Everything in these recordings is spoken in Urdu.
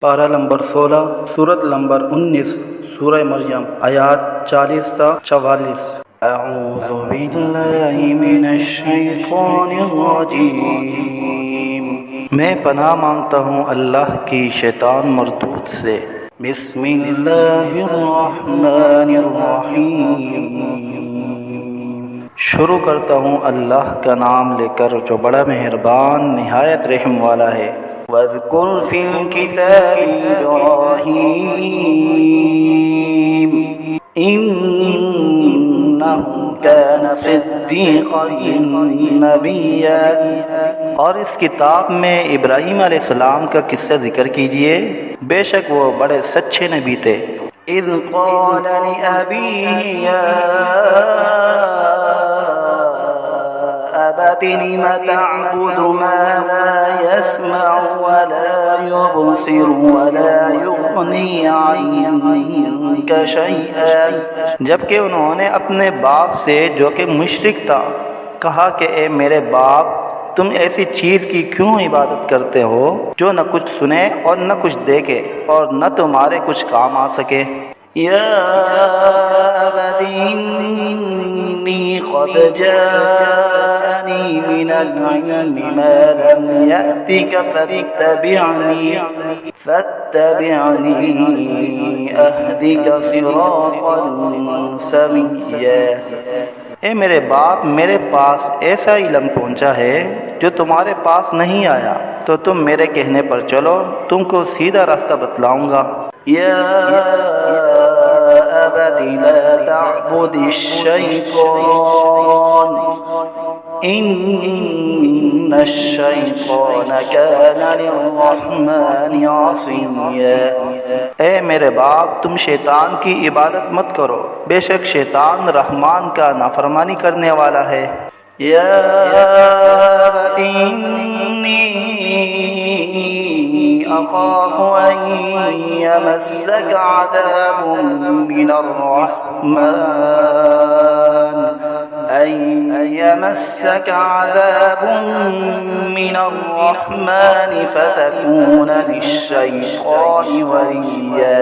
پارہ نمبر 16 سورت نمبر 19 سورہ مریم آیات 40 تا 44۔ اعوذ باللہ من الشیطان الرجیم، میں پناہ مانگتا ہوں اللہ کی شیطان مردود سے۔ بسم اللہ الرحمن الرحیم، شروع کرتا ہوں اللہ کا نام لے کر جو بڑا مہربان نہایت رحم والا ہے۔ وَاذْكُرْ فِي الْكِتَابِ إِبْرَاهِيمَ إِنَّهُ كَانَ صِدِّيقًا نَبِيًّا، اور اس کتاب میں ابراہیم علیہ السلام کا قصہ ذکر کیجئے، بے شک وہ بڑے سچے نبی تھے۔ اِذْ قَالَ لِأَبِيهِ يَا أَبَتِ لِمَ تَعْبُدُ مَا لَا يَسْمَعُ وَلَا يُبْصِرُ وَلَا يُغْنِي عَنكَ شَيْئًا، جبکہ انہوں نے اپنے باپ سے جو کہ مشرک تھا کہا کہ اے میرے باپ، تم ایسی چیز کی کیوں عبادت کرتے ہو جو نہ کچھ سنے اور نہ کچھ دیکھے اور نہ تمہارے کچھ کام آ سکے۔ یا ابت انی قد جاءنی من العلم ما لم یأتک فاتبعنی اہدک صراطا سویا۔ اے میرے باپ، میرے پاس ایسا علم پہنچا ہے جو تمہارے پاس نہیں آیا، تو تم میرے کہنے پر چلو، تم کو سیدھا راستہ بتلاؤں گا۔ یا ابت لا تعبد الشیطان ان الشیطان کان للرحمن عصیا۔ اے میرے باپ، تم شیطان کی عبادت مت کرو، بے شک شیطان رحمان کا نافرمانی کرنے والا ہے۔ یا ابت انی اخاف ان یمسک عذاب من الرحمن فتکون للشیطان ولیا۔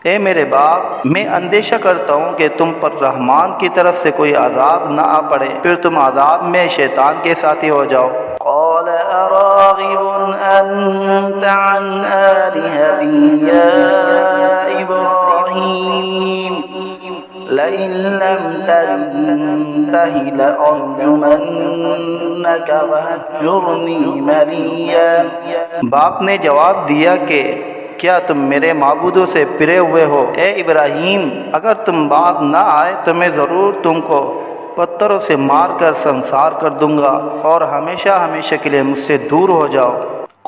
اے میرے باپ، میں اندیشہ کرتا ہوں کہ تم پر رحمان کی طرف سے کوئی عذاب نہ آ پڑے، پھر تم عذاب میں شیطان کے ساتھی ہو جاؤ۔ قال اراغب انت عن آلہتی یا ابراہیم لئن لم تنتہ لأرجمنک وہجرنی ملیا۔ باپ نے جواب دیا کہ کیا تم میرے معبودوں سے پرے ہوئے ہو؟ اے ابراہیم، اگر تم باپ نہ آئے تو میں ضرور تم کو پتھروں سے مار کر سنسار کر دوں گا اور ہمیشہ ہمیشہ کے لیے مجھ سے دور ہو جاؤ۔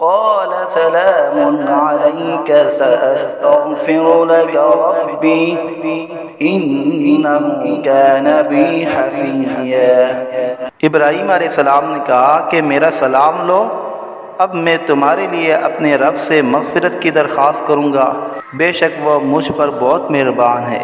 قال سلام علیک سأستغفر لک ربی انہ کان بی حفیا۔ ابراہیم علیہ السلام نے کہا کہ میرا سلام لو، اب میں تمہارے لیے اپنے رب سے مغفرت کی درخواست کروں گا، بے شک وہ مجھ پر بہت مہربان ہے۔